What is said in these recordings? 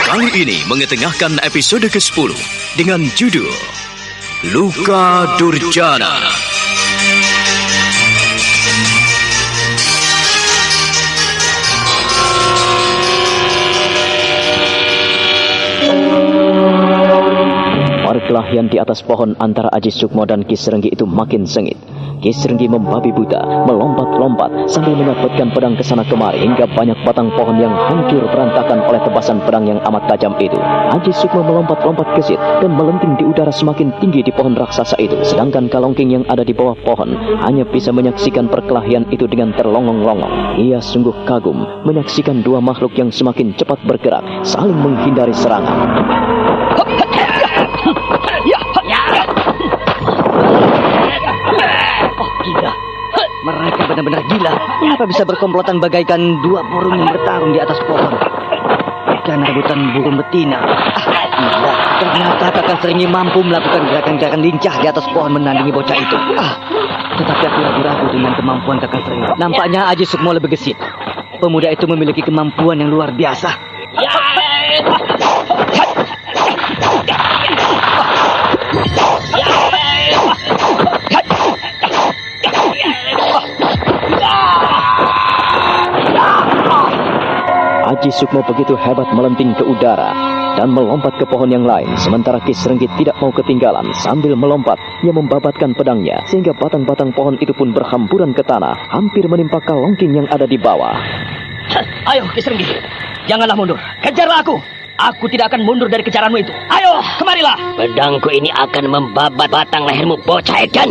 kali ini mengetengahkan episode ke-10 dengan judul Luka Durjana. Perkelahian di atas pohon antara Aji Sukmo dan Ki Srenggi itu makin sengit. Ki Srenggi membabi buta, melompat-lompat sambil menyabetkan pedang ke sana kemari hingga banyak batang pohon yang hancur berantakan oleh tebasan pedang yang amat tajam itu. Aji Sukmo melompat-lompat gesit dan melenting di udara semakin tinggi di pohon raksasa itu. Sedangkan Kalongking yang ada di bawah pohon hanya bisa menyaksikan perkelahian itu dengan terlongong-longong. Ia sungguh kagum menyaksikan dua makhluk yang semakin cepat bergerak, saling menghindari serangan. Oh, gila. Mereka benar-benar gila. Kenapa bisa berkomplotan bagaikan dua burung yang bertarung di atas pohon? Karena rebutan burung betina. Gila. Ternyata Kakang Srenggi mampu melakukan gerakan-gerakan lincah di atas pohon menandingi bocah itu. Tetapi aku ragu-ragu dengan kemampuan Kakang Srenggi. Nampaknya Aji Sukmo lebih gesit. Pemuda itu memiliki kemampuan yang luar biasa. Aji Sukmo begitu hebat melenting ke udara dan melompat ke pohon yang lain, sementara Ki Srenggi tidak mau ketinggalan. Sambil melompat, ia membabatkan pedangnya sehingga batang-batang pohon itu pun berhamburan ke tanah, hampir menimpa Kalongking yang ada di bawah. Ayo Ki Srenggi, janganlah mundur, kejarlah aku. Aku tidak akan mundur dari kejaranmu itu. Ayo, kemarilah. Pedangku ini akan membabat batang lehermu, bocah edan.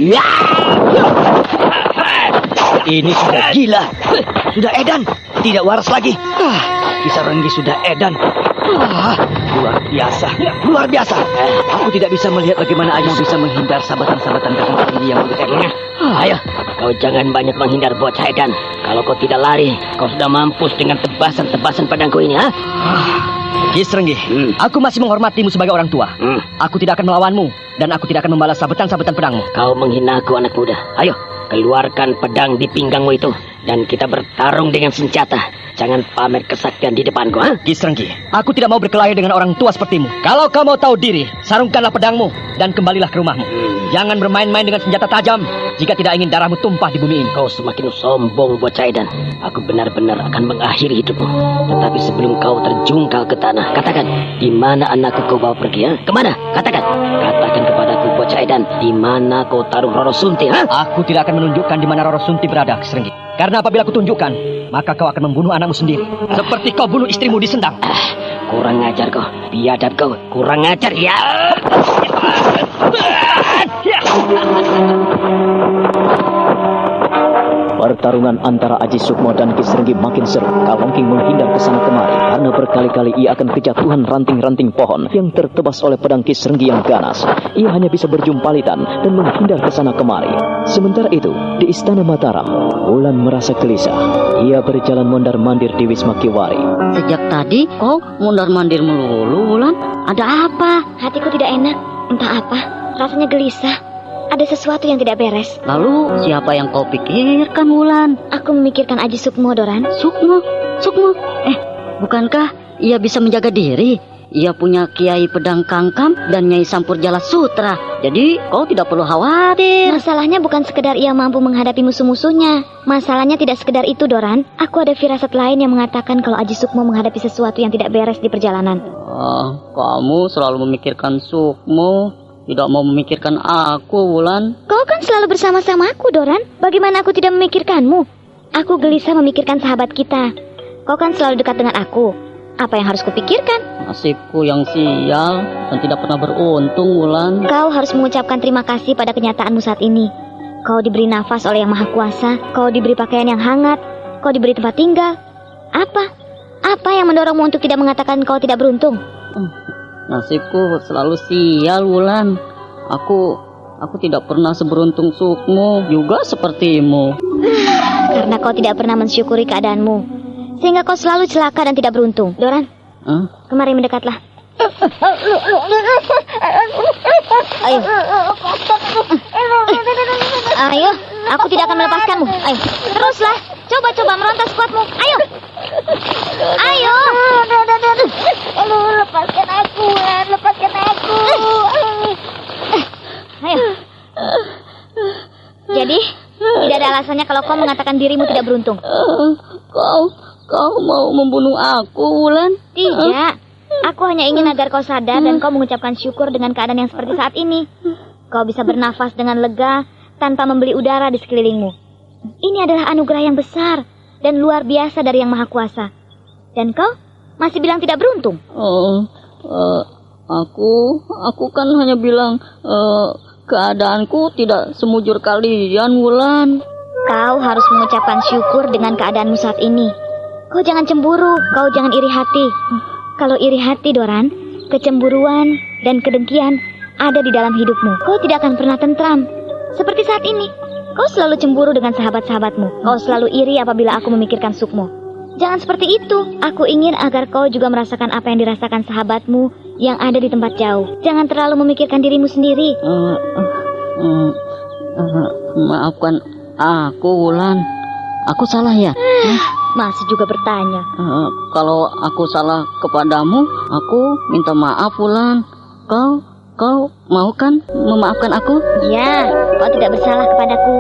Ini sudah gila. Sudah edan, tidak waras lagi. Ki Srenggi sudah edan. Luar biasa, luar biasa. Aku tidak bisa melihat bagaimana Aji bisa menghindar sabatan-sabatan Kakang Srenggi yang begitu edan. Ayo, kau jangan banyak menghindar, bocah edan. Kalau kau tidak lari, kau sudah mampus dengan tebasan-tebasan pedangku ini, ha? Ki Srenggi, aku masih menghormatimu sebagai orang tua. Aku tidak akan melawanmu, dan aku tidak akan membalas sabetan-sabetan pedangmu. Kau menghina aku, anak muda. Ayo, keluarkan pedang di pinggangmu itu, dan kita bertarung dengan senjata. Jangan pamer kesaktian di depanku, ha? Ki Srenggi, aku tidak mau berkelahi dengan orang tua sepertimu. Kalau kau mau tahu diri, sarungkanlah pedangmu dan kembalilah ke rumahmu. Jangan bermain-main dengan senjata tajam jika tidak ingin darahmu tumpah di bumi ini. Kau semakin sombong, bocah edan. Aku benar-benar akan mengakhiri hidupmu. Tetapi sebelum kau terjungkal ke tanah, katakan, di mana anakku kau bawa pergi, ha? Kemana? Katakan. Katakan kepadaku, bocah edan, di mana kau taruh Roro Sunti, ha? Aku tidak akan menunjukkan di mana Roro Sunti berada, Ki Srenggi. Karena apabila aku tunjukkan, maka kau akan membunuh anakmu sendiri. Seperti kau bunuh istrimu di Sendang. Kurang ajar kau, biadab kau, kurang ajar, ya. Pertarungan antara Aji Sukmo dan Ki Srenggi makin seru. Kalongking menghindar ke sana kemari karena berkali-kali ia akan kejatuhan ranting-ranting pohon yang tertebas oleh pedang Ki Srenggi yang ganas. Ia hanya bisa berjumpalitan dan menghindar ke sana kemari. Sementara itu, di Istana Mataram, Wulan merasa gelisah. Ia berjalan mondar-mandir di Wisma Kiwari. Sejak tadi kau mondar-mandir melulu, Wulan. Ada apa? Hatiku tidak enak. Entah apa, rasanya gelisah. Ada sesuatu yang tidak beres. Lalu siapa yang kau pikirkan, Wulan? Aku memikirkan Aji Sukmo, Doran. Sukmo? Bukankah ia bisa menjaga diri? Ia punya Kiai Pedang Kangkam dan Nyai Sampur Jala Sutra. Jadi kau tidak perlu khawatir. Masalahnya bukan sekedar ia mampu menghadapi musuh-musuhnya. Masalahnya tidak sekedar itu, Doran. Aku ada firasat lain yang mengatakan kalau Aji Sukmo menghadapi sesuatu yang tidak beres di perjalanan. Kamu selalu memikirkan Sukmo, tidak mau memikirkan aku, Wulan. Kau kan selalu bersama-sama aku, Doran. Bagaimana aku tidak memikirkanmu? Aku gelisah memikirkan sahabat kita. Kau kan selalu dekat dengan aku. Apa yang harus kupikirkan? Nasibku yang sial dan tidak pernah beruntung, Wulan. Kau harus mengucapkan terima kasih pada kenyataanmu saat ini. Kau diberi nafas oleh Yang Maha Kuasa. Kau diberi pakaian yang hangat. Kau diberi tempat tinggal. Apa yang mendorongmu untuk tidak mengatakan kau tidak beruntung? Nasibku selalu sial, Wulan. Aku tidak pernah seberuntung Sukmo, juga sepertimu. Karena kau tidak pernah mensyukuri keadaanmu, sehingga kau selalu celaka dan tidak beruntung. Doran, kemari mendekatlah. Ayo, aku tidak akan melepaskanmu. Ayo, teruslah. Coba meronta sekuatmu. Ayo. alasannya kalau kau mengatakan dirimu tidak beruntung? Kau mau membunuh aku, Wulan? Tidak. Aku hanya ingin agar kau sadar dan kau mengucapkan syukur dengan keadaan yang seperti saat ini. Kau bisa bernafas dengan lega tanpa membeli udara di sekelilingmu. Ini adalah anugerah yang besar dan luar biasa dari Yang Maha Kuasa. Dan kau masih bilang tidak beruntung? Aku kan hanya bilang keadaanku tidak semujur kalian, Wulan. Kau harus mengucapkan syukur dengan keadaanmu saat ini. Kau jangan cemburu, kau jangan iri hati. Kalau iri hati, Doran, kecemburuan dan kedengkian ada di dalam hidupmu. Kau tidak akan pernah tentram. Seperti saat ini, kau selalu cemburu dengan sahabat-sahabatmu. Kau selalu iri apabila aku memikirkan Sukmo. Jangan seperti itu. Aku ingin agar kau juga merasakan apa yang dirasakan sahabatmu yang ada di tempat jauh. Jangan terlalu memikirkan dirimu sendiri. Maafkan aku, Wulan. Aku salah ya? Masih juga bertanya. Kalau aku salah kepadamu, aku minta maaf, Wulan. Kau mau kan memaafkan aku? Ya, kau tidak bersalah kepadaku.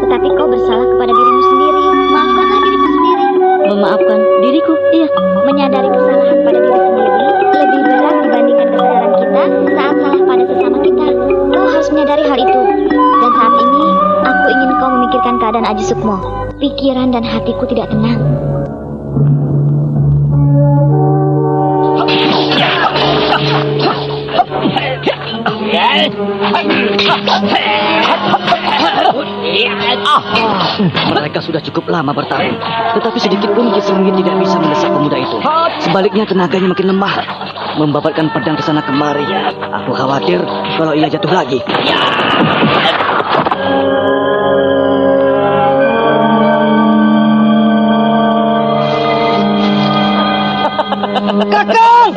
Tetapi kau bersalah kepada dirimu sendiri. Maafkanlah dirimu sendiri. Memaafkan diriku? Iya. Menyadari kesalahan pada diri sendiri lebih berat dibandingkan kesadaran kita saat salah pada sesama kita. Kau harus menyadari hal itu. Dan saat ini, aku ingin kau memikirkan keadaan Aji Sukmo. Pikiran dan hatiku tidak tenang. Mereka sudah cukup lama bertarung, tetapi sedikit pun Ki Srenggi tidak bisa mendesak pemuda itu. Sebaliknya tenaganya makin lemah, membabatkan pedang ke sana kemari. Aku khawatir kalau ia jatuh lagi. Kakang!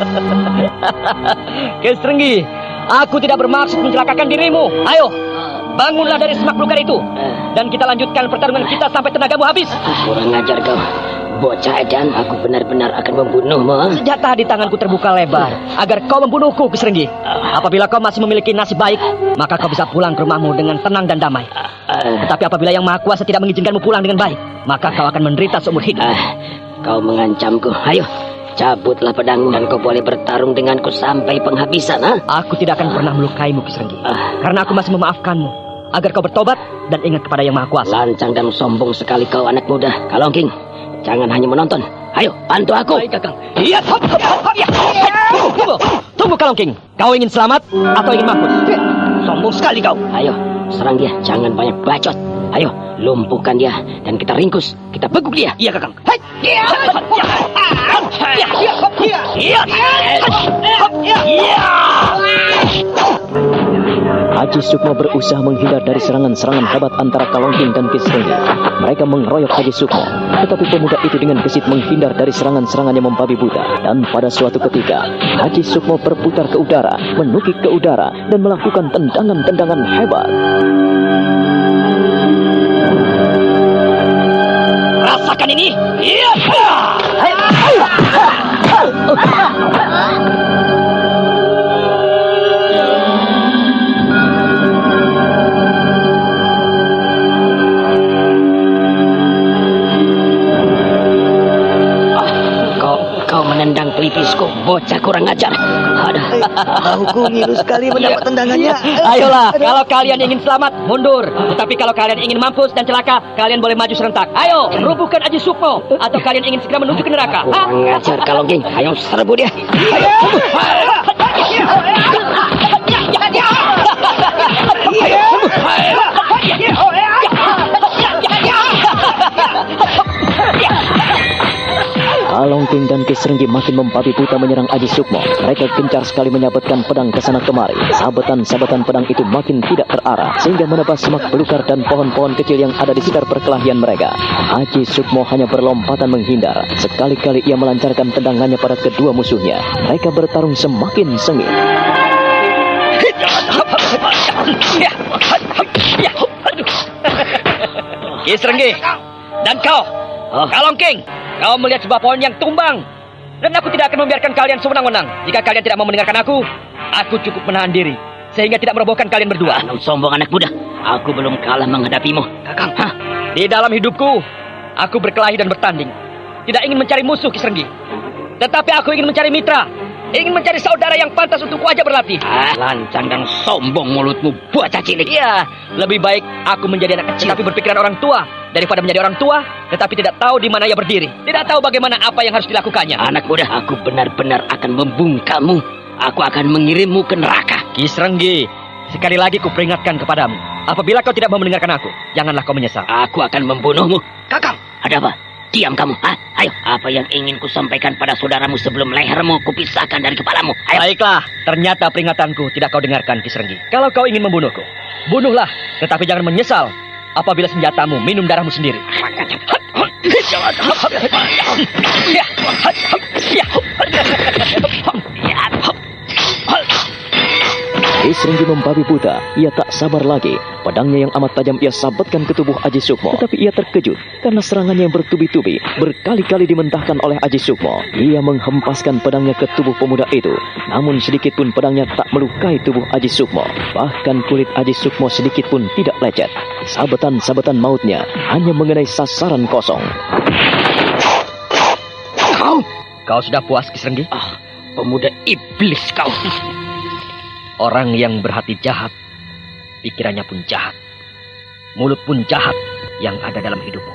Ki Srenggi, aku tidak bermaksud mencelakakan dirimu. Ayo, bangunlah dari semak belukar itu, dan kita lanjutkan pertarungan kita sampai tenagamu habis. Kurang ajar kau. Bocah edan, aku benar-benar akan membunuhmu. Senjata di tanganku terbuka lebar agar kau membunuhku, Ki Srenggi. Apabila kau masih memiliki nasib baik, maka kau bisa pulang ke rumahmu dengan tenang dan damai. Tetapi apabila Yang Maha Kuasa tidak mengizinkanmu pulang dengan baik, maka kau akan menderita seumur hidup. Kau mengancamku. Ayo, cabutlah pedangmu dan kau boleh bertarung denganku sampai penghabisan. Aku tidak akan pernah melukaimu, Ki Srenggi, karena aku masih memaafkanmu agar kau bertobat dan ingat kepada Yang Maha Kuasa. Lancang dan sombong sekali kau, anak muda. Kalongking, jangan hanya menonton. Ayo, bantu aku. Baik, Kakang. Iya, tunggu, Kalongking. Kau ingin selamat atau ingin mampus? Sombong sekali kau. Ayo, serang dia. Jangan banyak bacot. Ayo, lumpuhkan dia dan kita ringkus. Kita beguk dia. Iya, Kakang. Aji Sukmo berusaha menghindar dari serangan-serangan hebat antara Kalongking dan Ki Srenggi. Mereka mengeroyok Aji Sukmo, tetapi pemuda itu dengan gesit menghindar dari serangan-serangan yang membabi buta. Dan pada suatu ketika, Aji Sukmo berputar ke udara, menukik ke udara, dan melakukan tendangan-tendangan hebat. Rasakan ini. Kau menendang pelipisku, bocah kurang ajar. Bahuku ngilu sekali mendapat tendangannya. Ayolah, kalau kalian ingin selamat, mundur. Tetapi kalau kalian ingin mampus dan celaka, kalian boleh maju serentak. Ayo, rubuhkan Aji Sukmo. Atau kalian ingin segera menuju ke neraka. Kurang ajar, Kalongking. Ayo, serbu dia. Kalongking dan Ki Srenggi makin membabi buta menyerang Aji Sukmo. Mereka gencar sekali menyabetkan pedang ke sana kemari. Sabetan-sabetan pedang itu makin tidak terarah, sehingga menebas semak belukar dan pohon-pohon kecil yang ada di sekitar perkelahian mereka. Aji Sukmo hanya berlompatan menghindar. Sekali-kali ia melancarkan tendangannya pada kedua musuhnya. Mereka bertarung semakin sengit. Ki Srenggi dan kau, Kalongking, kau melihat sebuah pohon yang tumbang. Dan aku tidak akan membiarkan kalian sewenang-wenang. Jika kalian tidak mau mendengarkan aku cukup menahan diri, sehingga tidak merobohkan kalian berdua. Sombong anak muda, aku belum kalah menghadapimu. Kakang, Di dalam hidupku, aku berkelahi dan bertanding. Tidak ingin mencari musuh, Ki Srenggi. Tetapi aku ingin mencari mitra. Ingin mencari saudara yang pantas untuk ku ajak berlatih. Lancang dan sombong mulutmu, bocah cilik. Iya, lebih baik aku menjadi anak kecil tapi berpikiran orang tua daripada menjadi orang tua tetapi tidak tahu di mana ia berdiri. Tidak tahu bagaimana apa yang harus dilakukannya. Anak muda, aku benar-benar akan membungkammu. Aku akan mengirimmu ke neraka. Ki Srenggi, sekali lagi ku peringatkan kepadamu. Apabila kau tidak mau mendengarkan aku, janganlah kau menyesal. Aku akan membunuhmu. Kakang, Ada apa? Diam kamu. Ayo, apa yang ingin ku sampaikan pada saudaramu sebelum lehermu kupisahkan dari kepalamu? Ayo. baiklah. Ternyata peringatanku tidak kau dengarkan, Ki Srenggi. Kalau kau ingin membunuhku, bunuhlah. Tetapi jangan menyesal apabila senjatamu minum darahmu sendiri. Ki Srenggi membabi buta. Ia tak sabar lagi. Pedangnya yang amat tajam ia sabetkan ke tubuh Aji Sukmo. Tetapi ia terkejut karena serangannya yang bertubi-tubi berkali-kali dimentahkan oleh Aji Sukmo. Ia menghempaskan pedangnya ke tubuh pemuda itu. Namun sedikit pun pedangnya tak melukai tubuh Aji Sukmo. Bahkan kulit Aji Sukmo sedikit pun tidak lecet. Sabetan-sabetan mautnya hanya mengenai sasaran kosong. Kau sudah puas, Ki Srenggi? Pemuda iblis kau. Orang yang berhati jahat, pikirannya pun jahat. Mulut pun jahat yang ada dalam hidupmu.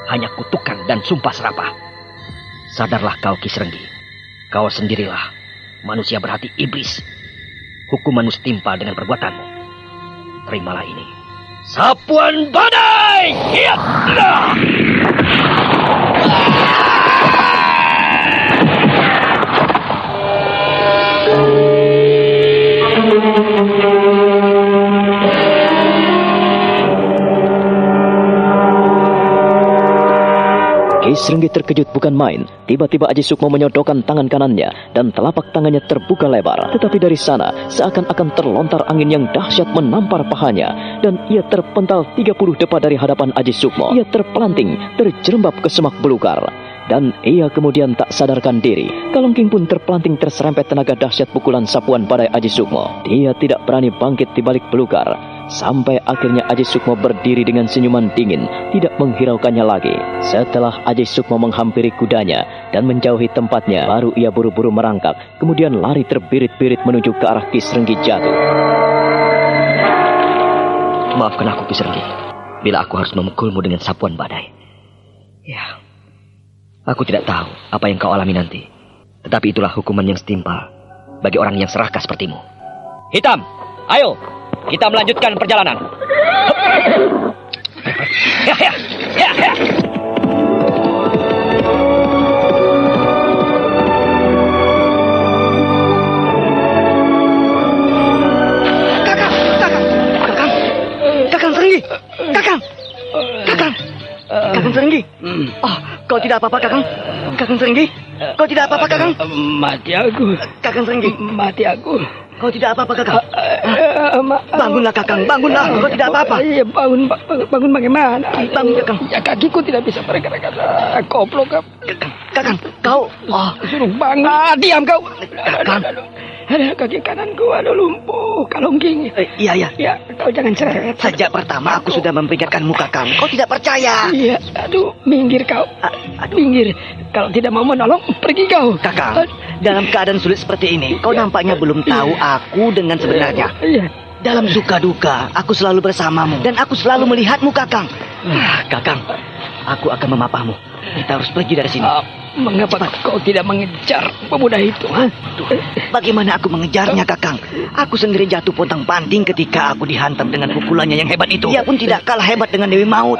Hanya kutukan dan sumpah serapah. Sadarlah kau, Ki Srenggi. Kau sendirilah manusia berhati iblis. Hukumanmu setimpal dengan perbuatanmu. Terimalah ini. Sapuan badai! Hiat! Ki Srenggi terkejut bukan main. Tiba-tiba Aji Sukmo menyodokkan tangan kanannya dan telapak tangannya terbuka lebar. Tetapi dari sana seakan-akan terlontar angin yang dahsyat menampar pahanya dan ia terpental 30 depa dari hadapan Aji Sukmo. Ia terpelanting, terjerembab ke semak belukar. Dan ia kemudian tak sadarkan diri. Kalongking pun terpelanting terserempet tenaga dahsyat pukulan sapuan badai Aji Sukmo. Dia tidak berani bangkit di balik belukar. Sampai akhirnya Aji Sukmo berdiri dengan senyuman dingin, tidak menghiraukannya lagi. Setelah Aji Sukmo menghampiri kudanya dan menjauhi tempatnya, baru ia buru-buru merangkak, kemudian lari terbirit-birit menuju ke arah Ki Srenggi jatuh. Maafkan aku, Ki Srenggi, bila aku harus memukulmu dengan sapuan badai. Ya, aku tidak tahu apa yang kau alami nanti. Tetapi itulah hukuman yang setimpal bagi orang yang serakah sepertimu. Hitam, ayo! Kita melanjutkan perjalanan. Ya, ya, ya, ya. Kakang Srenggi. Kakang Srenggi. Oh, kau tidak apa-apa, Kakang? Kakang Srenggi. Kau tidak apa-apa, Kakang? Mati aku. Kakang Srenggi. Mati aku. Kau tidak apa-apa, Kakang? Bangunlah, Kakang. Bangunlah. Kau tidak apa-apa. Iya, bangun bagaimana? Bangun, Kakang. Ya, kakiku tidak bisa bergerak. Koplok. Kakang, kau... Oh, Suruh bangun. Diam kau. Kakang. Kaki kananku ada lumpuh. Kalongking. Iya. Ya, kau jangan seret. Sejak pertama aku sudah memperingatkanmu, Kakang. Kau tidak percaya. Iya, aduh, minggir kau. Minggir. Kalau tidak mau menolong, pergi kau. Kakang, dalam keadaan sulit seperti ini, kau nampaknya belum tahu aku dengan sebenarnya. Iya. Dalam suka duka, aku selalu bersamamu. Dan aku selalu melihatmu, Kakang. Kakang, aku akan memapahmu. Kita harus pergi dari sini. Mengapa kau tidak mengejar pemuda itu? Bagaimana aku mengejarnya, Kakang? Aku sendiri jatuh pontang-panting ketika aku dihantam dengan pukulannya yang hebat itu. Dia pun tidak kalah hebat dengan Dewi Maut.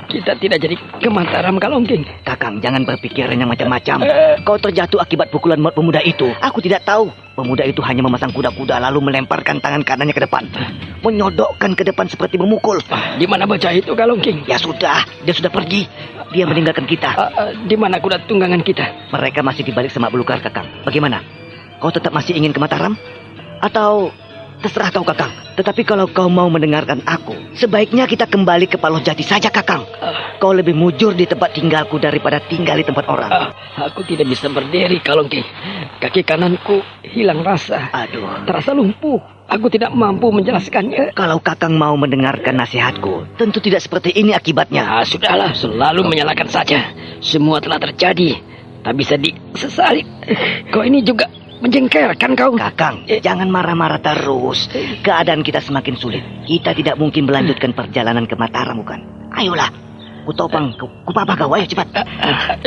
Kita tidak jadi ke Mataram, Kalongking. Kakang, jangan berpikir yang macam-macam. Kau terjatuh akibat pukulan maut pemuda itu. Aku tidak tahu. Pemuda itu hanya memasang kuda-kuda lalu melemparkan tangan kanannya ke depan. Menyodokkan ke depan seperti memukul. Di mana bocah itu, Kalongking? Ya sudah, dia sudah pergi. Dia meninggalkan kita. Di mana kuda tunggangan kita? Mereka masih di balik semak belukar, Kakang. Bagaimana? Kau tetap masih ingin ke Mataram? Atau Terserah kau, Kakang. Tetapi kalau kau mau mendengarkan aku, sebaiknya kita kembali ke Paloh Jati saja, Kakang. Kau lebih mujur di tempat tinggalku daripada tinggal di tempat orang. Aku tidak bisa berdiri, Kalongking. Kaki kananku hilang rasa. Aduh. Terasa lumpuh. Aku tidak mampu menjelaskannya. Kalau Kakang mau mendengarkan nasihatku, tentu tidak seperti ini akibatnya. Sudahlah, selalu menyalahkan saja. Semua telah terjadi. Tak bisa disesali. Kau ini juga menjengkelkan kau. Kakang, jangan marah-marah terus. Keadaan kita semakin sulit. Kita tidak mungkin melanjutkan perjalanan ke Mataram, bukan? Ayolah, kutopang, kupapa kau, ayo cepat.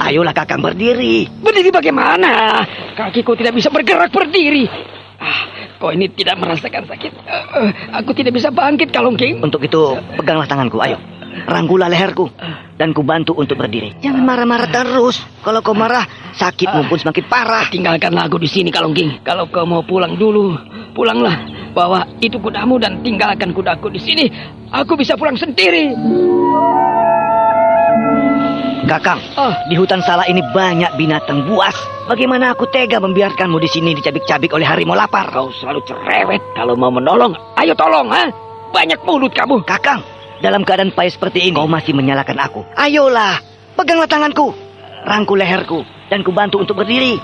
Ayolah Kakang, berdiri. Berdiri bagaimana? Kakiku tidak bisa bergerak berdiri. Kau ini tidak merasakan sakit. Aku tidak bisa bangkit, Kalongking. Untuk itu, peganglah tanganku, ayo. Rangkulah leherku dan kubantu untuk berdiri. Jangan marah-marah terus. Kalau kau marah, sakitmu pun semakin parah. Tinggalkanlah aku di sini, Kalongking. Kalau kau mau pulang dulu, pulanglah. Bawa itu kudamu dan tinggalkan kudaku di sini. Aku bisa pulang sendiri. Kakang, di hutan Salak ini banyak binatang buas. Bagaimana aku tega membiarkanmu di sini dicabik-cabik oleh harimau lapar? Kau selalu cerewet. Kalau mau menolong, ayo tolong, ha? Banyak mulut kamu. Kakang, dalam keadaan payah seperti ini, kau masih menyalahkan aku. Ayolah, peganglah tanganku, rangkul leherku, dan kubantu untuk berdiri.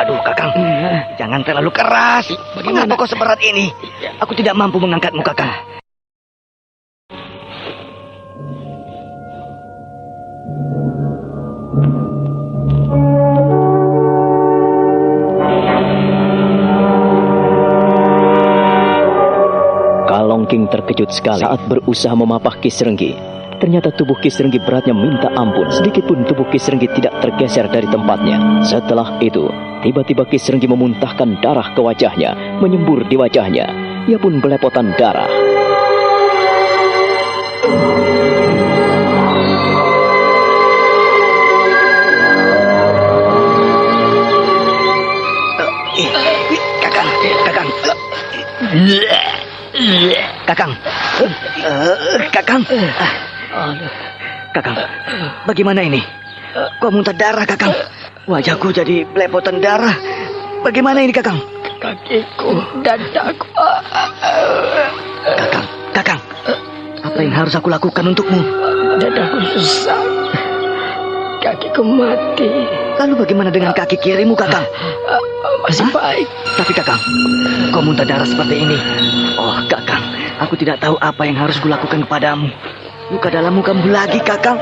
Aduh, Kakang, jangan terlalu keras. Mengapa kau seberat ini? Aku tidak mampu mengangkatmu, Kakang. Kalongking terkejut sekali saat berusaha memapah Ki Srenggi. Ternyata tubuh Ki Srenggi beratnya minta ampun. Sedikit pun tubuh Ki Srenggi tidak tergeser dari tempatnya. Setelah itu, tiba-tiba Ki Srenggi memuntahkan darah ke wajahnya, menyembur di wajahnya. Ia pun belepotan darah. Kakang. Kakang, bagaimana ini? Kok muntah darah, Kakang? Wajahku jadi belepotan darah. Bagaimana ini, Kakang? Kakiku, dadaku. Kakang, apa yang harus aku lakukan untukmu? Dadaku susah. Kakiku mati. Lalu bagaimana dengan kaki kirimu, Kakang? Masih baik. Tapi Kakang, kau muntah darah seperti ini. Oh, Kakang, aku tidak tahu apa yang harus kulakukan kepadamu. Luka dalammu kambuh lagi, Kakang.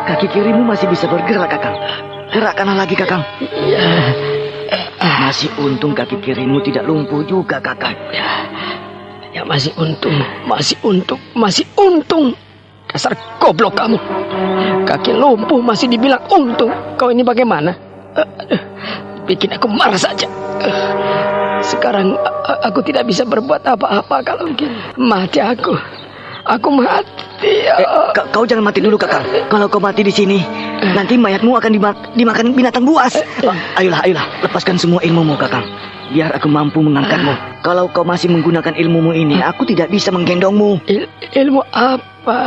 Kaki kirimu masih bisa bergerak, Kakang. Gerakkanlah lagi, Kakang. Masih untung kaki kirimu tidak lumpuh juga, Kakang. Ya masih untung. Dasar goblok kamu. Kaki lumpuh masih dibilang untung. Kau ini bagaimana? Bikin aku marah saja. Sekarang aku tidak bisa berbuat apa-apa. Kalau mati aku mati. Kau jangan mati dulu, Kakang. Kalau kau mati di sini, nanti mayatmu akan dimakan binatang buas. Ayolah, lepaskan semua ilmumu, Kakang. Biar aku mampu mengangkatmu. Kalau kau masih menggunakan ilmumu ini, aku tidak bisa menggendongmu. Ilmu apa?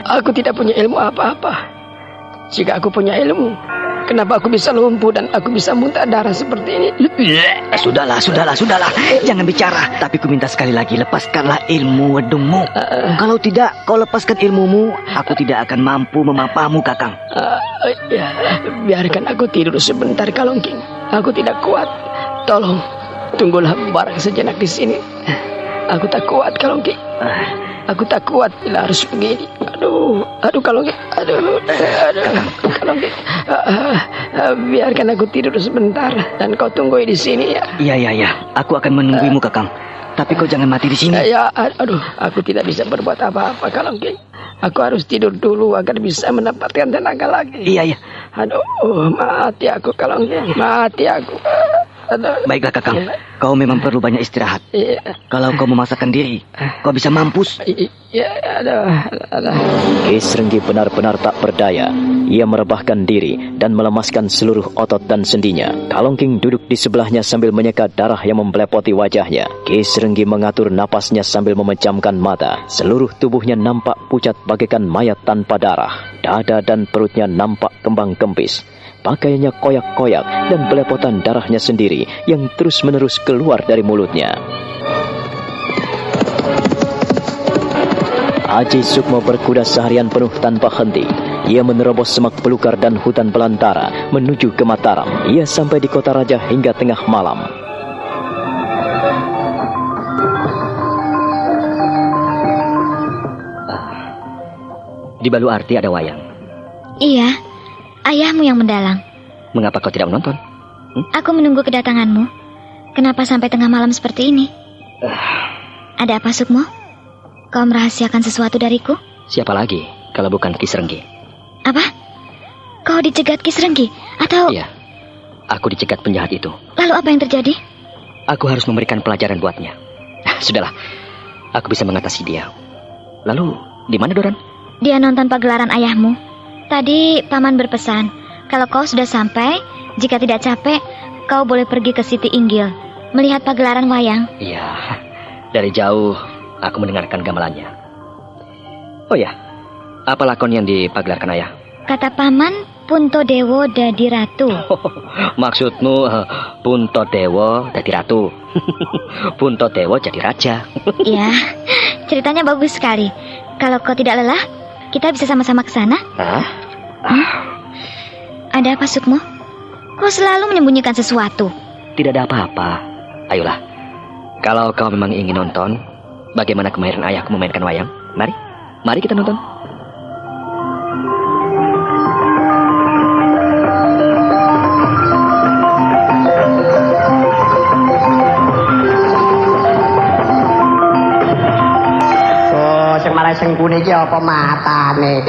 Aku tidak punya ilmu apa-apa. Jika aku punya ilmu, kenapa aku bisa lumpuh dan aku bisa muntah darah seperti ini? Sudahlah. Jangan bicara. Tapi ku minta sekali lagi, lepaskanlah ilmu wedungmu. Kalau tidak, kau lepaskan ilmumu, aku tidak akan mampu memapamu, Kakang. Biarkan aku tidur sebentar, Kalongking. Aku tidak kuat. Tolong, tunggulah barang sejenak di sini. Aku tak kuat, Kalongking. Aku tak kuat bila harus begini. Aduh, Kalongking. Kalongking. Biarkan aku tidur sebentar dan kau tunggu di sini ya. Iya. Aku akan menungguimu, Kakang. Tapi kau jangan mati di sini. Aku tidak bisa berbuat apa-apa, Kalongking. Aku harus tidur dulu agar bisa mendapatkan tenaga lagi. Iya. Mati aku, Kalongking. Mati aku. Baiklah, Kakang. Kau memang perlu banyak istirahat. Kalau kau memaksakan diri, kau bisa mampus. Ki Srenggi benar-benar tak berdaya. Ia merebahkan diri dan melemaskan seluruh otot dan sendinya. Kalongking duduk di sebelahnya sambil menyeka darah yang membelepoti wajahnya. Ki Srenggi mengatur napasnya sambil memejamkan mata. Seluruh tubuhnya nampak pucat bagaikan mayat tanpa darah. Dada dan perutnya nampak kembang kempis. Pakaiannya koyak-koyak dan belepotan darahnya sendiri yang terus-menerus keluar dari mulutnya. Aji Sukmo berkuda seharian penuh tanpa henti. Ia menerobos semak belukar dan hutan belantara menuju ke Mataram. Ia sampai di kota raja hingga tengah malam. Di Baluarti ada wayang. Iya, ayahmu yang mendalang. Mengapa kau tidak menonton? Aku menunggu kedatanganmu. Kenapa sampai tengah malam seperti ini? Ada apa, Sukmo? Kau merahasiakan sesuatu dariku? Siapa lagi kalau bukan Ki Srenggi? Apa? Kau dicegat Ki Srenggi? Atau... Iya, aku dicegat penjahat itu. Lalu apa yang terjadi? Aku harus memberikan pelajaran buatnya. Sudahlah, aku bisa mengatasi dia. Lalu, di mana Doran? Dia nonton pagelaran ayahmu. Tadi paman berpesan, kalau kau sudah sampai, jika tidak capek, kau boleh pergi ke Siti Inggil, melihat pagelaran wayang. Iya, dari jauh aku mendengarkan gamelannya. Oh ya, apa lakon yang dipagelarkan ayah? Kata paman, Puntodewo dadi ratu. Maksudmu Puntodewo dadi ratu? Puntodewo jadi raja. Ya, ceritanya bagus sekali. Kalau kau tidak lelah, kita bisa sama-sama ke sana. Hah? Ada apa, Sukmo? Kau selalu menyembunyikan sesuatu. Tidak ada apa-apa. Ayolah, kalau kau memang ingin nonton bagaimana kemahiran ayahku memainkan wayang, mari kita nonton. Sing kune iki apa matane?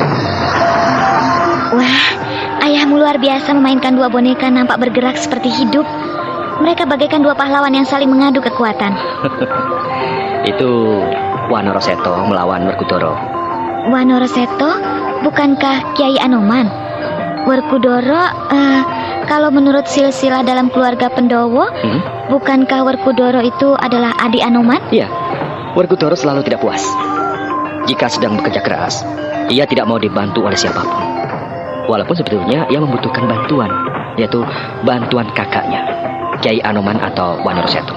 Wah, ayahmu luar biasa memainkan dua boneka nampak bergerak seperti hidup. Mereka bagaikan dua pahlawan yang saling mengadu kekuatan. Itu Wanoroseto melawan Werkudara. Wanoroseto? Bukankah Kiai Anoman? Werkudara, kalau menurut silsilah dalam keluarga Pendowo, bukankah Werkudara itu adalah adik Anoman? Iya, Werkudara selalu tidak puas. Jika sedang bekerja keras, ia tidak mau dibantu oleh siapapun. Walaupun sebetulnya ia membutuhkan bantuan, yaitu bantuan kakaknya, Kiai Anoman atau Wanoroseto.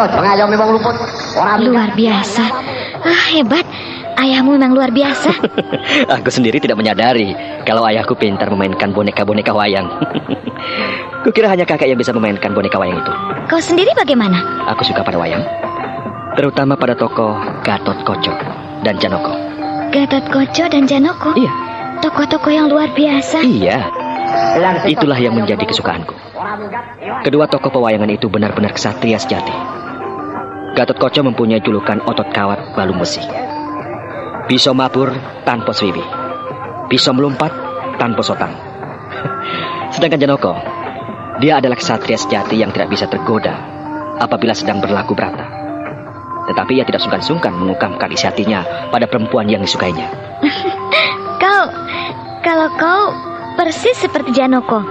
Pengayomi wong luput. Luar biasa. Hebat. Ayahmu memang luar biasa. Aku sendiri tidak menyadari kalau ayahku pintar memainkan boneka-boneka wayang. Kukira hanya kakak yang bisa memainkan boneka wayang itu. Kau sendiri bagaimana? Aku suka pada wayang, terutama pada tokoh Gatot Koco dan Janoko. Gatot Koco dan Janoko? Iya. Tokoh-tokoh yang luar biasa. Iya. Itulah yang menjadi kesukaanku. Kedua tokoh pewayangan itu benar-benar ksatria sejati. Gatot Koco mempunyai julukan otot kawat balung besi. Bisa mabur tanpa swiwi. Bisa melompat tanpa sotang. Sedangkan Janoko, dia adalah ksatria sejati yang tidak bisa tergoda apabila sedang berlaku berata. Tetapi ia tidak sungkan-sungkan mengungkapkan isi hatinya pada perempuan yang disukainya. Kalau kau persis seperti Janoko,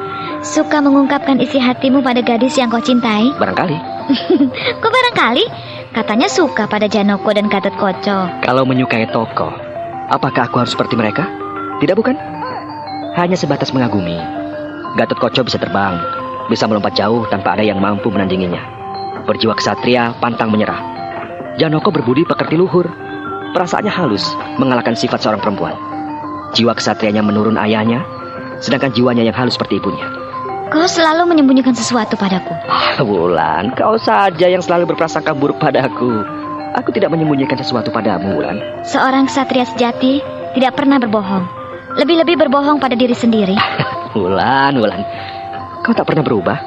suka mengungkapkan isi hatimu pada gadis yang kau cintai? Barangkali. Kok barangkali? Katanya suka pada Janoko dan Gatot Koco. Kalau menyukai tokoh, apakah aku harus seperti mereka? Tidak, bukan? Hanya sebatas mengagumi. Gatot Koco bisa terbang, bisa melompat jauh tanpa ada yang mampu menandinginya. Berjiwa ksatria, pantang menyerah. Janoko berbudi pekerti luhur. Perasaannya halus, mengalahkan sifat seorang perempuan. Jiwa ksatrianya menurun ayahnya, sedangkan jiwanya yang halus seperti ibunya. Kau selalu menyembunyikan sesuatu padaku. Wulan, kau saja yang selalu berprasangka buruk padaku. Aku tidak menyembunyikan sesuatu padamu, Wulan. Seorang ksatria sejati tidak pernah berbohong. Lebih-lebih berbohong pada diri sendiri. Wulan, kau tak pernah berubah.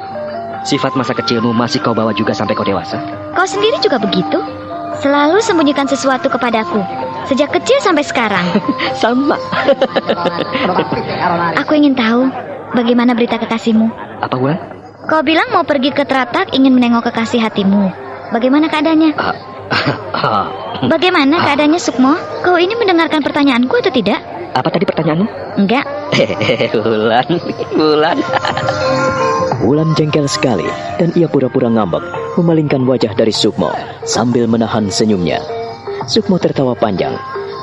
Sifat masa kecilmu masih kau bawa juga sampai kau dewasa. Kau sendiri juga begitu. Selalu sembunyikan sesuatu kepadaku. Sejak kecil sampai sekarang. Sama. Aku ingin tahu bagaimana berita kekasihmu. Apa, Wulan? Kau bilang mau pergi ke Tratak ingin menengok kekasih hatimu. Bagaimana keadaannya? Bagaimana keadaannya, Sukmo? Kau ini mendengarkan pertanyaanku atau tidak? Apa tadi pertanyaanmu? Enggak. Wulan. Wulan jengkel sekali dan ia pura-pura ngambek, memalingkan wajah dari Sukmo sambil menahan senyumnya. Sukmo tertawa panjang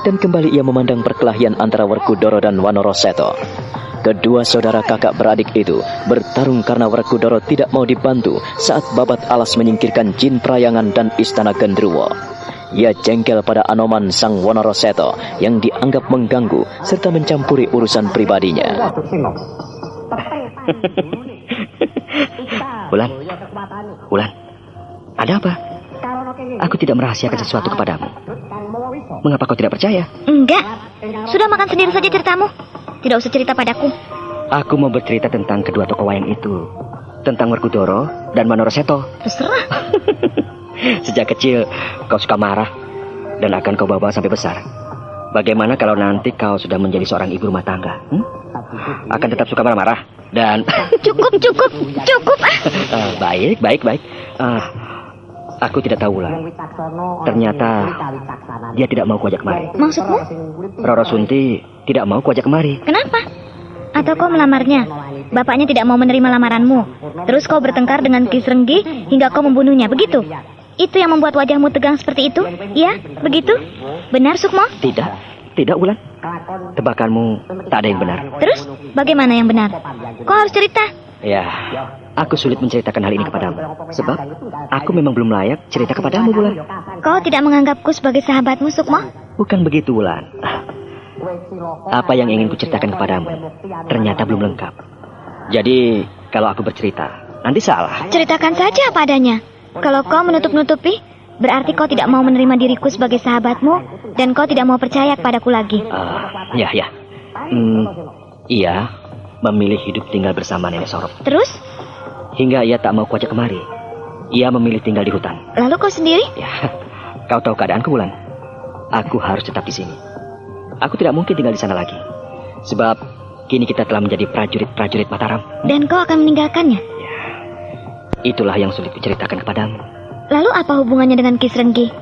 dan kembali ia memandang perkelahian antara Werkudara dan Wanaraseto. Kedua saudara kakak beradik itu bertarung karena Werkudara tidak mau dibantu saat babat alas menyingkirkan jin Prayangan dan istana Gendruwo. Ia jengkel pada Anoman sang Wanaraseto yang dianggap mengganggu serta mencampuri urusan pribadinya. Wulan, ada apa? Aku tidak merahasiakan sesuatu kepadamu. Mengapa kau tidak percaya? Enggak. Sudah makan sendiri saja ceritamu. Tidak usah cerita padaku. Aku mau bercerita tentang kedua tokoh wayang itu. Tentang Werkudara dan Wanaraseto. Terserah. Sejak kecil kau suka marah dan akan kau bawa sampai besar. Bagaimana kalau nanti kau sudah menjadi seorang ibu rumah tangga? Akan tetap suka marah-marah dan... Cukup. Baik. Aku tidak tahu lah. Ternyata dia tidak mau kuajak kemari. Maksudmu? Roro Sunti tidak mau kuajak kemari. Kenapa? Atau kau melamarnya? Bapaknya tidak mau menerima lamaranmu. Terus kau bertengkar dengan Ki Srenggi hingga kau membunuhnya, begitu? Itu yang membuat wajahmu tegang seperti itu? Ya, begitu? Benar, Sukmo? Tidak, Wulan. Tebakanmu tak ada yang benar. Terus, bagaimana yang benar? Kau harus cerita. Ya, aku sulit menceritakan hal ini kepadamu. Sebab aku memang belum layak cerita kepadamu, Wulan. Kau tidak menganggapku sebagai sahabatmu, Sukmo? Bukan begitu, Wulan. Apa yang ingin kuceritakan kepadamu ternyata belum lengkap. Jadi, kalau aku bercerita, nanti salah. Ceritakan saja apa adanya. Kalau kau menutup-nutupi, berarti kau tidak mau menerima diriku sebagai sahabatmu dan kau tidak mau percaya kepadaku lagi. Ya. Ia memilih hidup tinggal bersama Nenek Sorop. Terus? Hingga ia tak mau kuajak kemari. Ia memilih tinggal di hutan. Lalu kau sendiri? Ya, kau tahu keadaanku, Wulan. Aku harus tetap di sini. Aku tidak mungkin tinggal di sana lagi. Sebab kini kita telah menjadi prajurit-prajurit Mataram. Dan kau akan meninggalkannya? Ya, itulah yang sulit kuceritakan kepadamu. Lalu apa hubungannya dengan Ki Srenggi?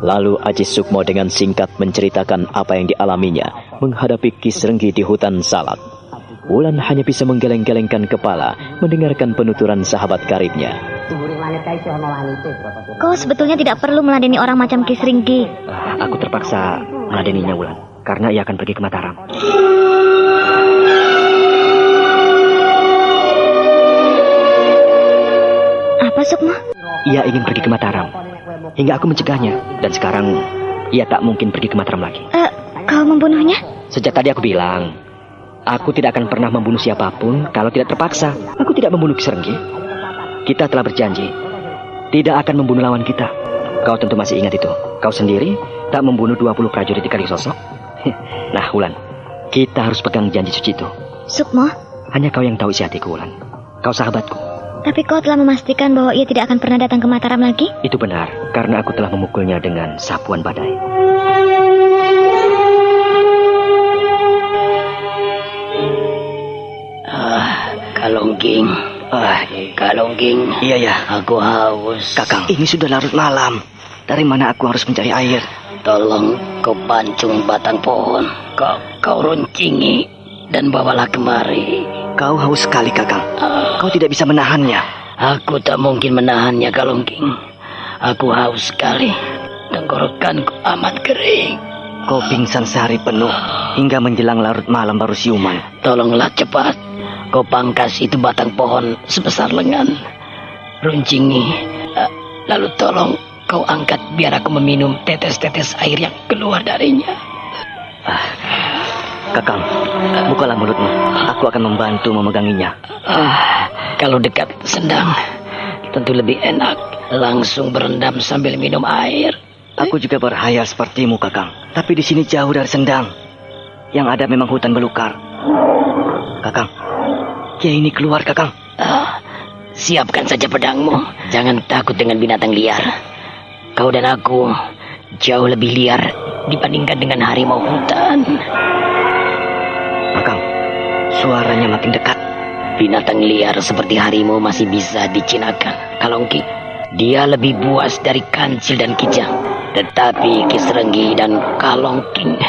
Lalu Aji Sukmo dengan singkat menceritakan apa yang dialaminya menghadapi Ki Srenggi di hutan Salak. Wulan hanya bisa menggeleng-gelengkan kepala mendengarkan penuturan sahabat karibnya. Kau sebetulnya tidak perlu meladeni orang macam Ki Srenggi. Aku terpaksa meladeninya, Wulan, karena ia akan pergi ke Mataram. Apa, Sukmo? Ia ingin pergi ke Mataram, hingga aku mencegahnya. Dan sekarang ia tak mungkin pergi ke Mataram lagi. Kau membunuhnya? Sejak tadi aku bilang, aku tidak akan pernah membunuh siapapun kalau tidak terpaksa. Aku tidak membunuh Ki Srenggi. Kita telah berjanji tidak akan membunuh lawan kita. Kau tentu masih ingat itu. Kau sendiri tak membunuh 20 prajurit di Kalisosok. Nah, Wulan, kita harus pegang janji suci itu. Sukmo? Hanya kau yang tahu isi hatiku, Wulan. Kau sahabatku. Tapi kau telah memastikan bahwa ia tidak akan pernah datang ke Mataram lagi? Itu benar, karena aku telah memukulnya dengan sapuan badai. Kalongging. Kalongging. Iya. Aku haus. Kakang, ini sudah larut malam. Dari mana aku harus mencari air? Tolong kau pancung batang pohon. Kau runcingi dan bawalah kemari. Kau haus sekali, Kakang. Kau tidak bisa menahannya. Aku tak mungkin menahannya, Kalongging. Aku haus sekali. Tenggorokanku amat kering. Kau pingsan sehari penuh hingga menjelang larut malam baru siuman. Tolonglah cepat. Kau pangkas itu batang pohon sebesar lengan. Runcingi. Lalu tolong kau angkat biar aku meminum tetes-tetes air yang keluar darinya. Kakang, bukalah mulutmu. Aku akan membantu memeganginya. Kalau dekat sendang, tentu lebih enak. Langsung berendam sambil minum air. Aku juga berhayal sepertimu, Kakang. Tapi di sini jauh dari sendang. Yang ada memang hutan belukar. Kakang, Kiai ini keluar, Kakang. Siapkan saja pedangmu. Jangan takut dengan binatang liar. Kau dan aku jauh lebih liar dibandingkan dengan harimau hutan. Kakang, suaranya makin dekat. Binatang liar seperti harimau masih bisa dijinakkan, Kalongking. Dia lebih buas dari kancil dan kijang. Tetapi Ki Serenggi dan Kalongking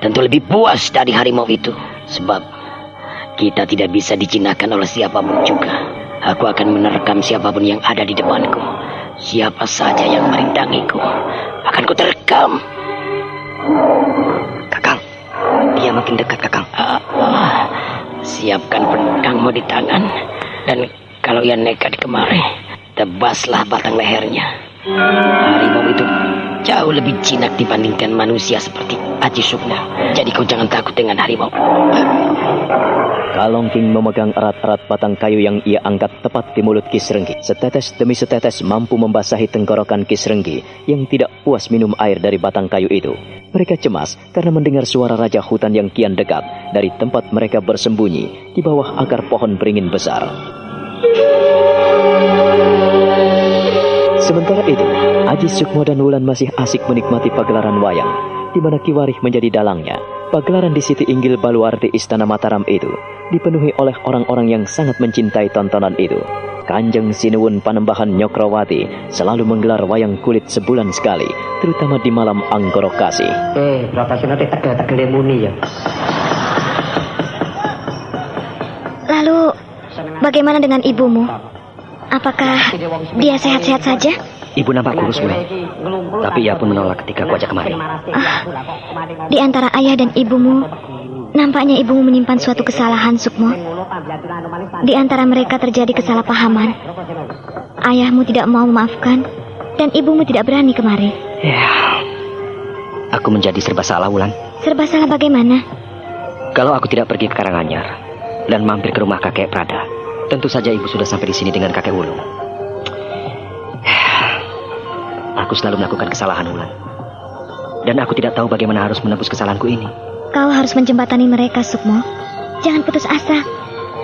tentu lebih buas dari harimau itu. Sebab kita tidak bisa dijinakkan oleh siapapun juga. Aku akan menerkam siapapun yang ada di depanku. Siapa saja yang merintangiku akan kuterkam. Kakang, dia makin dekat, Kakang. Siapkan pedangmu di tangan. Dan kalau ia nekat kemari, tebaslah batang lehernya. Harimau itu jauh lebih jinak dibandingkan manusia seperti Aji Sukma. Jadi kau jangan takut dengan harimau. Kalongking memegang erat-erat batang kayu yang ia angkat tepat di mulut Ki Serenggi. Setetes demi setetes mampu membasahi tenggorokan Ki Serenggi yang tidak puas minum air dari batang kayu itu. Mereka cemas karena mendengar suara raja hutan yang kian dekat dari tempat mereka bersembunyi di bawah akar pohon beringin besar. Sementara itu, Aji Sukmo dan Wulan masih asik menikmati pagelaran wayang, di mana Ki Warih menjadi dalangnya. Pagelaran di Siti Inggil Baluarti Istana Mataram itu dipenuhi oleh orang-orang yang sangat mencintai tontonan itu. Kanjeng Sinuwun Panembahan Nyokrawati selalu menggelar wayang kulit sebulan sekali, terutama di malam Anggoro Kasih. Protasino tegel muni ya. Lalu, bagaimana dengan ibumu? Apakah dia sehat-sehat saja? Ibu nampak kurus, Wulan. Tapi ia pun menolak ketika aku ajak kemari. Di antara ayah dan ibumu, nampaknya ibumu menyimpan suatu kesalahan, Sukmo. Di antara mereka terjadi kesalahpahaman. Ayahmu tidak mau memaafkan, dan ibumu tidak berani kemari. Ya, aku menjadi serba salah, Wulan. Serba salah bagaimana? Kalau aku tidak pergi ke Karanganyar dan mampir ke rumah kakek Prada, tentu saja ibu sudah sampai di sini dengan kakek Wulung. Aku selalu melakukan kesalahan, Wulan. Dan aku tidak tahu bagaimana harus menebus kesalahanku ini. Kau harus menjembatani mereka, Sukmo. Jangan putus asa.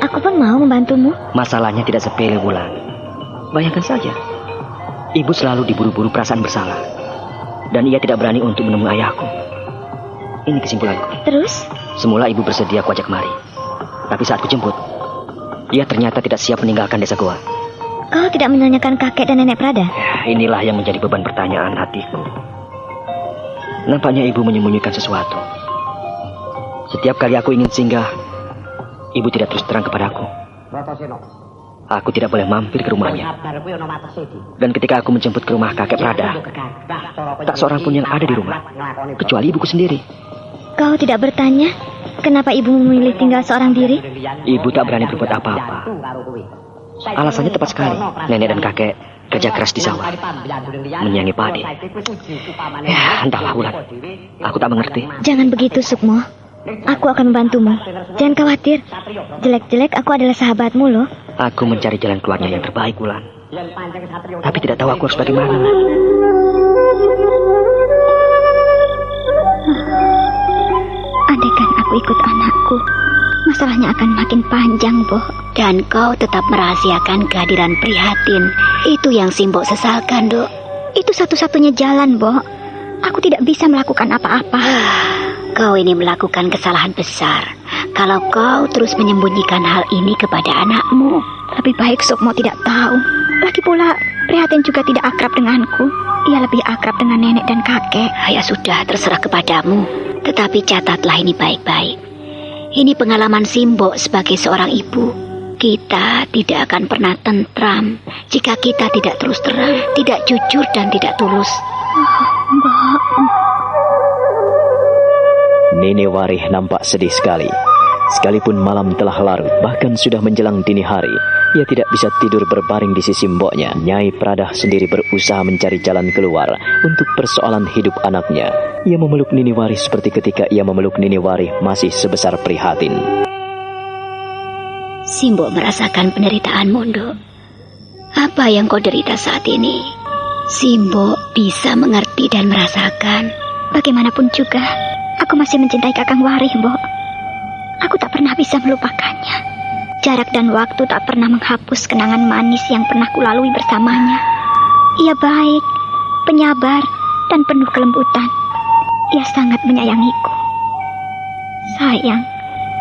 Aku pun mau membantumu. Masalahnya tidak sepele, Wulan. Bayangkan saja, ibu selalu diburu-buru perasaan bersalah. Dan ia tidak berani untuk menemui ayahku. Ini kesimpulanku. Terus? Semula ibu bersedia aku ajak kemari. Tapi saat kujemput, ia ternyata tidak siap meninggalkan desa Goa. Kau tidak menanyakan kakek dan nenek Prada? Inilah yang menjadi beban pertanyaan hatiku. Nampaknya ibu menyembunyikan sesuatu. Setiap kali aku ingin singgah, ibu tidak terus terang kepadaku. Aku tidak boleh mampir ke rumahnya. Dan ketika aku menjemput ke rumah kakek Prada, tak seorang pun yang ada di rumah, kecuali ibuku sendiri. Kau tidak bertanya kenapa ibu memilih tinggal seorang diri? Ibu tak berani berbuat apa-apa. Alasannya tepat sekali. Nenek dan kakek kerja keras di sawah, menyayangi padi. Ya, entahlah, Wulan. Aku tak mengerti. Jangan begitu, Sukmo. Aku akan membantumu. Jangan khawatir. Jelek-jelek aku adalah sahabatmu, loh. Aku mencari jalan keluarnya yang terbaik, Wulan. Tapi tidak tahu aku harus bagaimana. Andaikan aku ikut anakku, masalahnya akan makin panjang, Bo. Dan kau tetap merahasiakan kehadiran Prihatin. Itu yang Simbok sesalkan, Dok. Itu satu-satunya jalan, Bo. Aku tidak bisa melakukan apa-apa. Kau ini melakukan kesalahan besar. Kalau kau terus menyembunyikan hal ini kepada anakmu. Lebih baik Sukmo tidak tahu. Lagi pula, Prihatin juga tidak akrab denganku. Ia lebih akrab dengan nenek dan kakek. Ya sudah, terserah kepadamu. Tetapi catatlah ini baik-baik. Ini pengalaman Simbok sebagai seorang ibu. Kita tidak akan pernah tentram jika kita tidak terus terang, tidak jujur dan tidak tulus. Nini Warih nampak sedih sekali. Sekalipun malam telah larut, bahkan sudah menjelang dini hari, ia tidak bisa tidur berbaring di sisi mboknya. Nyai Pradah sendiri berusaha mencari jalan keluar untuk persoalan hidup anaknya. Ia memeluk Nini Warih seperti ketika ia memeluk Nini Warih masih sebesar Prihatin. Simbok merasakan penderitaanmu, Dok. Apa yang kau derita saat ini? Simbok bisa mengerti dan merasakan. Bagaimanapun juga, aku masih mencintai Kakang Warih, Mbok. Aku tak pernah bisa melupakannya. Jarak dan waktu tak pernah menghapus kenangan manis yang pernah kulalui bersamanya. Ia baik, penyabar, dan penuh kelembutan. Ia sangat menyayangiku. Sayang,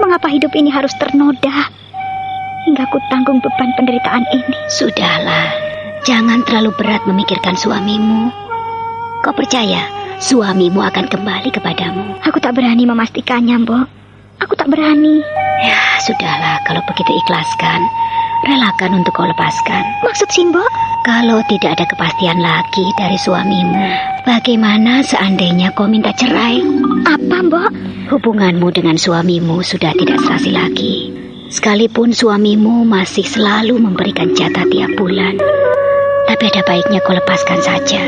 mengapa hidup ini harus ternoda? Hingga menanggung beban penderitaan ini. Sudahlah, jangan terlalu berat memikirkan suamimu. Kau percaya suamimu akan kembali kepadamu? Aku tak berani memastikannya, Mbok. Aku tak berani. Ya, sudahlah, kalau begitu ikhlaskan. Relakan untuk kau lepaskan. Maksud Simbo? Kalau tidak ada kepastian lagi dari suamimu, bagaimana seandainya kau minta cerai? Apa, Mbok? Hubunganmu dengan suamimu sudah tidak serasi lagi. Sekalipun suamimu masih selalu memberikan jatah tiap bulan. Tapi ada baiknya kau lepaskan saja,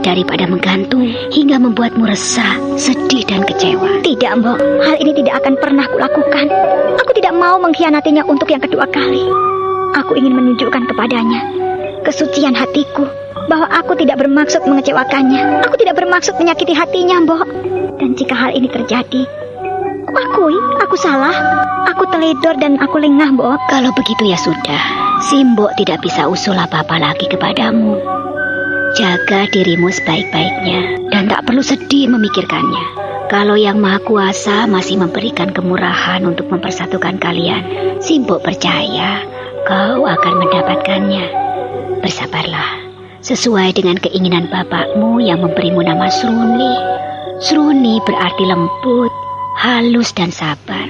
daripada menggantung hingga membuatmu resah, sedih dan kecewa. Tidak, Mbok. Hal ini tidak akan pernah kulakukan. Aku tidak mau mengkhianatinya untuk yang kedua kali. Aku ingin menunjukkan kepadanya kesucian hatiku, bahwa aku tidak bermaksud mengecewakannya. Aku tidak bermaksud menyakiti hatinya, Mbok. Dan jika hal ini terjadi, akui, aku salah. Aku teledor dan aku lengah, Mbok. Kalau begitu ya sudah, Simbo tidak bisa usul apa-apa lagi kepadamu. Jaga dirimu sebaik-baiknya dan tak perlu sedih memikirkannya. Kalau Yang Maha Kuasa masih memberikan kemurahan untuk mempersatukan kalian, Simbo percaya kau akan mendapatkannya. Bersabarlah, sesuai dengan keinginan bapakmu yang memberimu nama Sruni. Sruni berarti lembut, halus dan sabar.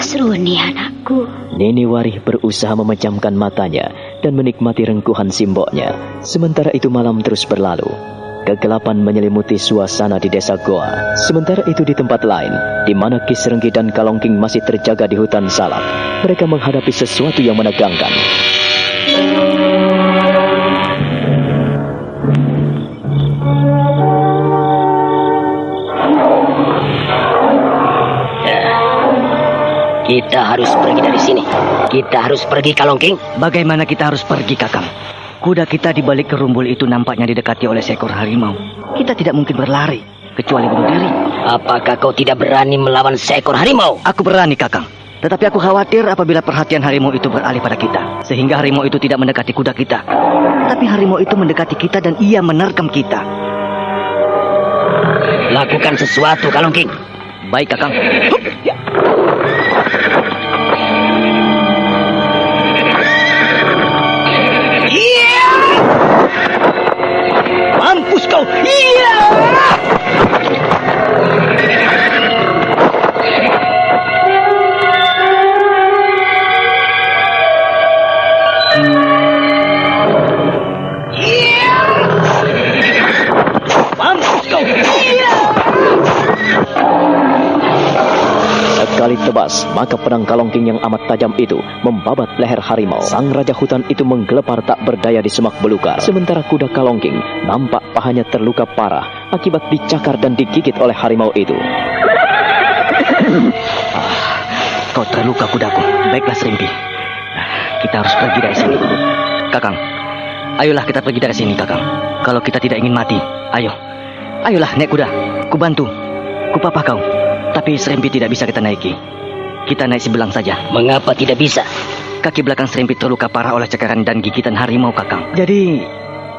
Sruni anakku. Nini Warih berusaha memejamkan matanya dan menikmati rengkuhan simboknya. Sementara itu malam terus berlalu. Kegelapan menyelimuti suasana di desa Goa. Sementara itu di tempat lain, di mana Ki Srenggi dan Kalongking masih terjaga di hutan Salak, mereka menghadapi sesuatu yang menegangkan. Kita harus pergi dari sini. Kita harus pergi, Kalongking. Bagaimana kita harus pergi, Kakang? Kuda kita di balik kerumbul itu nampaknya didekati oleh seekor harimau. Kita tidak mungkin berlari, kecuali bunuh diri. Apakah kau tidak berani melawan seekor harimau? Aku berani, Kakang. Tetapi aku khawatir apabila perhatian harimau itu beralih pada kita, sehingga harimau itu tidak mendekati kuda kita. Tapi harimau itu mendekati kita dan ia menerkam kita. Lakukan sesuatu, Kalongking. Baik, Kakang. Mampus kau! Iya! Mampus kau! Iya! Sekali tebas, maka pedang Kalongking yang amat tajam itu membabat leher harimau. Sang raja hutan itu menggelepar tak berdaya di semak belukar. Sementara kuda Kalongking nampak pahanya terluka parah akibat dicakar dan digigit oleh harimau itu. Kau terluka, kudaku. Baiklah, Srimpi. Kita harus pergi dari sini. Kakang, ayolah kita pergi dari sini, Kakang. Kalau kita tidak ingin mati, ayo. Ayolah, naik kuda. Kubantu. Kupapah kau. Tapi Srimpi tidak bisa kita naiki. Kita naik sebelang saja. Mengapa tidak bisa? Kaki belakang Srimpi terluka parah oleh cakaran dan gigitan harimau, Kakang. Jadi,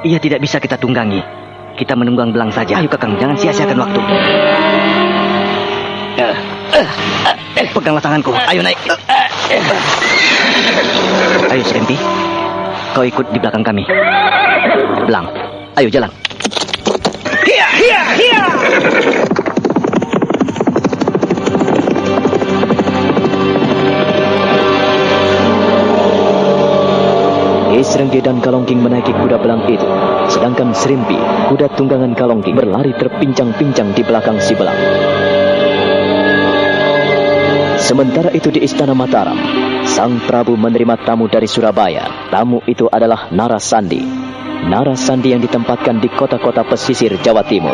ia tidak bisa kita tunggangi. Kita menunggang belang saja. Ayo, Kakang, jangan sia-siakan waktu. Peganglah tanganku. Ayo naik. Ayo, Srimpi. Kau ikut di belakang kami. Belang. Ayo, jalan. Hiya, hiya, hiya! Ki Srenggi dan Kalongking menaiki kuda belang itu, sedangkan Srimpi, kuda tunggangan Kalongking, berlari terpincang-pincang di belakang si belang. Sementara itu di Istana Mataram, Sang Prabu menerima tamu dari Surabaya. Tamu itu adalah Narasandi. Narasandi yang ditempatkan di kota-kota pesisir Jawa Timur.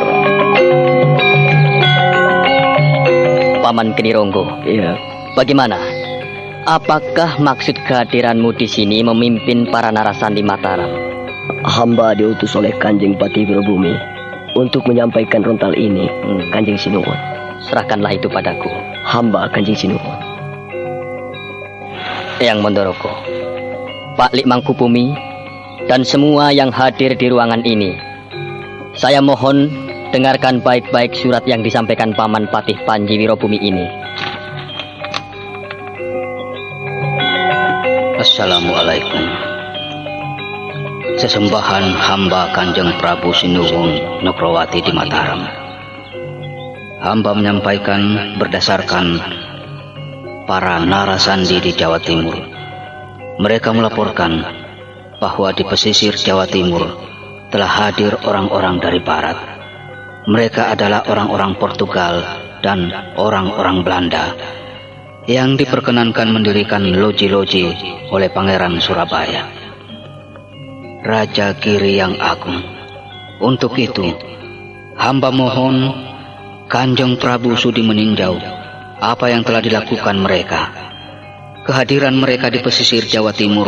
Paman Kenironggo. Iya. Bagaimana? Apakah maksud kehadiranmu di sini memimpin para Narasandi Mataram? Hamba diutus oleh Kanjeng Pati Wirabumi untuk menyampaikan rontal ini, Kanjeng Sinuwun. Serahkanlah itu padaku. Hamba Kanjeng Sinuwun. Eyang Mondoroko, Pak Lik Mangkubumi, dan semua yang hadir di ruangan ini, saya mohon dengarkan baik-baik surat yang disampaikan Paman Patih Panji Wirabumi ini. Wassalamualaikum. Sesembahan hamba Kanjeng Prabu Sinuwun Nokrawati di Mataram. Hamba menyampaikan berdasarkan para narasandi di Jawa Timur. Mereka melaporkan bahwa di pesisir Jawa Timur telah hadir orang-orang dari barat. Mereka adalah orang-orang Portugal dan orang-orang Belanda yang diperkenankan mendirikan loji-loji oleh Pangeran Surabaya, Raja Giri yang Agung. Untuk itu, hamba mohon Kanjeng Prabu sudi meninjau apa yang telah dilakukan mereka. Kehadiran mereka di pesisir Jawa Timur,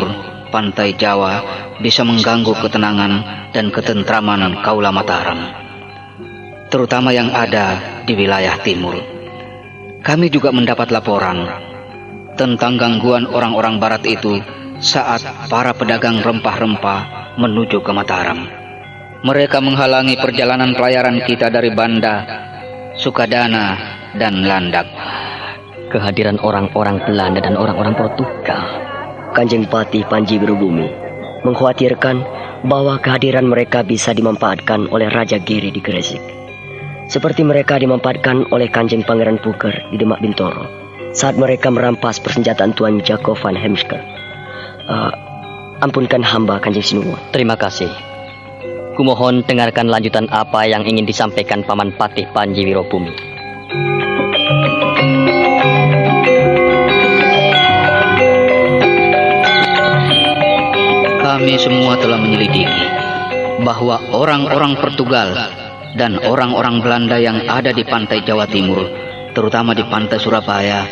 pantai Jawa, bisa mengganggu ketenangan dan ketentraman Kaula Mataram, terutama yang ada di wilayah timur. Kami juga mendapat laporan tentang gangguan orang-orang barat itu saat para pedagang rempah-rempah menuju ke Mataram. Mereka menghalangi perjalanan pelayaran kita dari Banda, Sukadana, dan Landak. Kehadiran orang-orang Belanda dan orang-orang Portugal, Kanjeng Patih Panji Wirobumi mengkhawatirkan bahwa kehadiran mereka bisa dimanfaatkan oleh Raja Giri di Gresik, seperti mereka dimanfaatkan oleh Kanjeng Pangeran Puker di Demak Bintoro saat mereka merampas persenjataan Tuan Jacob van Hemsker. Ampunkan hamba Kanjeng Sinuwun. Terima kasih. Kumohon dengarkan lanjutan apa yang ingin disampaikan Paman Patih Panji Wirobumi. Kami semua telah menyelidiki bahwa orang-orang Portugal dan orang-orang Belanda yang ada di pantai Jawa Timur, terutama di pantai Surabaya,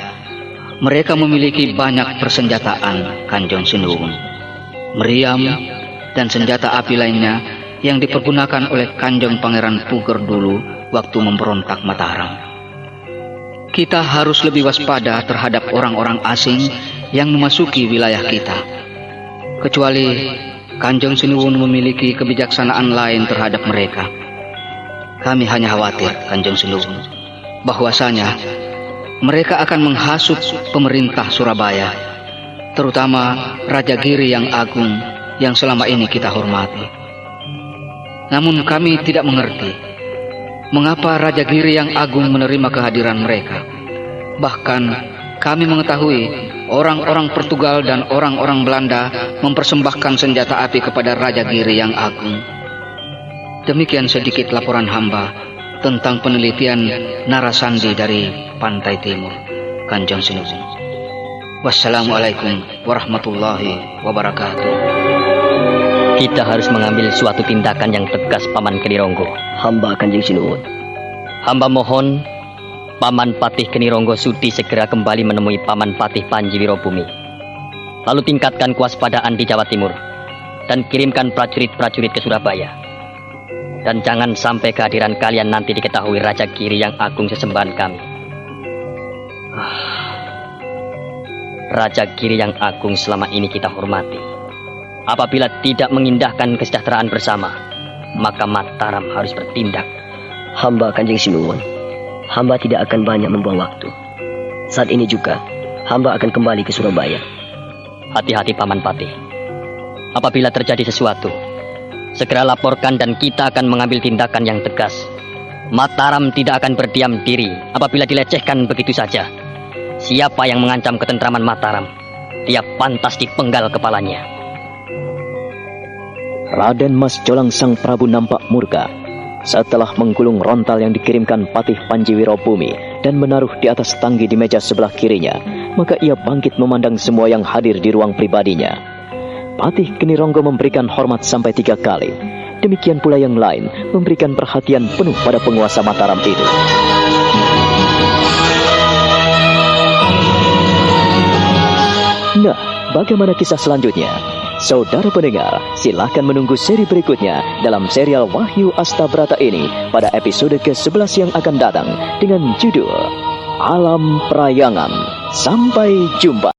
mereka memiliki banyak persenjataan Kanjeng Sinuwun, meriam, dan senjata api lainnya yang dipergunakan oleh Kanjeng Pangeran Puger dulu waktu memberontak Mataram. Kita harus lebih waspada terhadap orang-orang asing yang memasuki wilayah kita. Kecuali Kanjeng Sinuwun memiliki kebijaksanaan lain terhadap mereka. Kami hanya khawatir, Kanjeng Sinuwun, bahwasanya mereka akan menghasut pemerintah Surabaya, terutama Raja Giri yang Agung yang selama ini kita hormati. Namun kami tidak mengerti mengapa Raja Giri yang Agung menerima kehadiran mereka. Bahkan kami mengetahui orang-orang Portugal dan orang-orang Belanda mempersembahkan senjata api kepada Raja Giri yang Agung. Demikian sedikit laporan hamba tentang penelitian narasandi dari pantai timur, Kanjeng Sinuwun. Wassalamualaikum warahmatullahi wabarakatuh. Kita harus mengambil suatu tindakan yang tegas, Paman Kedhironggo. Hamba Kanjeng Sinuwun. Hamba mohon Paman Patih Kedhironggo sudi segera kembali menemui Paman Patih Panji Wirobumi. Lalu tingkatkan kewaspadaan di Jawa Timur dan kirimkan prajurit-prajurit ke Surabaya. Dan jangan sampai kehadiran kalian nanti diketahui Raja Giri yang Agung sesembahan kami. Raja Giri yang Agung selama ini kita hormati. Apabila tidak mengindahkan kesejahteraan bersama, maka Mataram harus bertindak. Hamba Kanjeng Sinuwun, hamba tidak akan banyak membuang waktu. Saat ini juga, hamba akan kembali ke Surabaya. Hati-hati Paman Patih. Apabila terjadi sesuatu, segera laporkan dan kita akan mengambil tindakan yang tegas. Mataram tidak akan berdiam diri apabila dilecehkan begitu saja. Siapa yang mengancam ketentraman Mataram, dia pantas dipenggal kepalanya. Raden Mas Jolang Sang Prabu nampak murka setelah menggulung rontal yang dikirimkan Patih Panji Wirobumi dan menaruh di atas tanggi di meja sebelah kirinya. Maka ia bangkit memandang semua yang hadir di ruang pribadinya. Patih Kedhironggo memberikan hormat sampai 3 kali. Demikian pula yang lain memberikan perhatian penuh pada penguasa Mataram itu. Nah, bagaimana kisah selanjutnya? Saudara pendengar, silakan menunggu seri berikutnya dalam serial Wahyu Astabrata ini pada episode ke-11 yang akan datang dengan judul Alam Prayangan. Sampai jumpa.